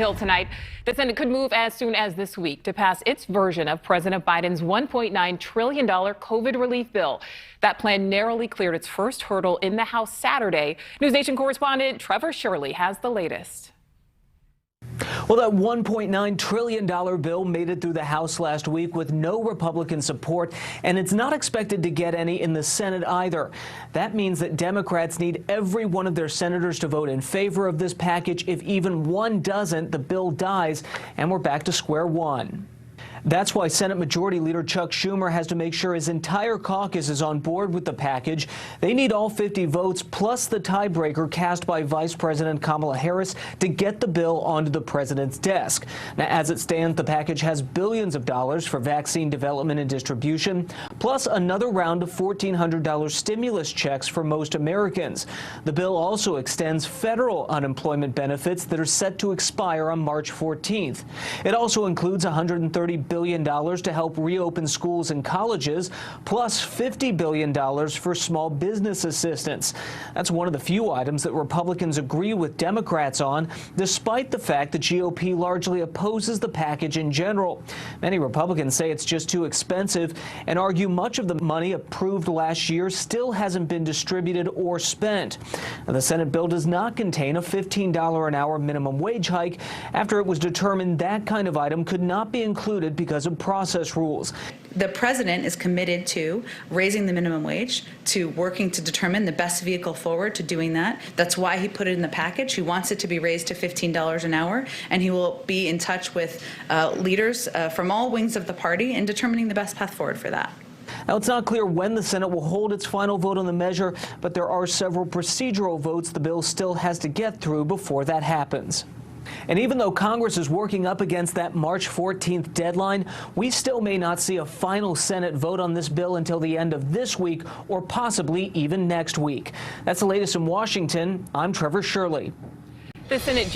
Hill tonight. The Senate could move as soon as this week to pass its version of President Biden's $1.9 trillion COVID relief bill. That plan narrowly cleared its first hurdle in the House Saturday. NewsNation correspondent Trevor Shirley has the latest. Well, that $1.9 trillion bill made it through the House last week with no Republican support, and it's not expected to get any in the Senate either. That means that Democrats need every one of their senators to vote in favor of this package. If even one doesn't, the bill dies, and we're back to square one. That's why Senate Majority Leader Chuck Schumer has to make sure his entire caucus is on board with the package. They need all 50 votes plus the tiebreaker cast by Vice President Kamala Harris to get the bill onto the president's desk. Now, as it stands, the package has billions of dollars for vaccine development and distribution, plus another round of $1,400 stimulus checks for most Americans. The bill also extends federal unemployment benefits that are set to expire on March 14th. It also includes $130 billion to help reopen schools and colleges, plus $50 billion for small business assistance. That's one of the few items that Republicans agree with Democrats on, despite the fact the GOP largely opposes the package in general. Many Republicans say it's just too expensive and argue much of the money approved last year still hasn't been distributed or spent. Now, the Senate bill does not contain a $15 an hour minimum wage hike after it was determined that kind of item could not be included because of process rules. The president is committed to raising the minimum wage, to working to determine the best vehicle forward to doing that. That's why he put it in the package. He wants it to be raised to $15 an hour, and he will be in touch with leaders from all wings of the party in determining the best path forward for that. Now, it's not clear when the Senate will hold its final vote on the measure, but there are several procedural votes the bill still has to get through before that happens. And even though Congress is working up against that March 14th deadline, we still may not see a final Senate vote on this bill until the end of this week or possibly even next week. That's the latest in Washington. I'm Trevor Shirley. The Senate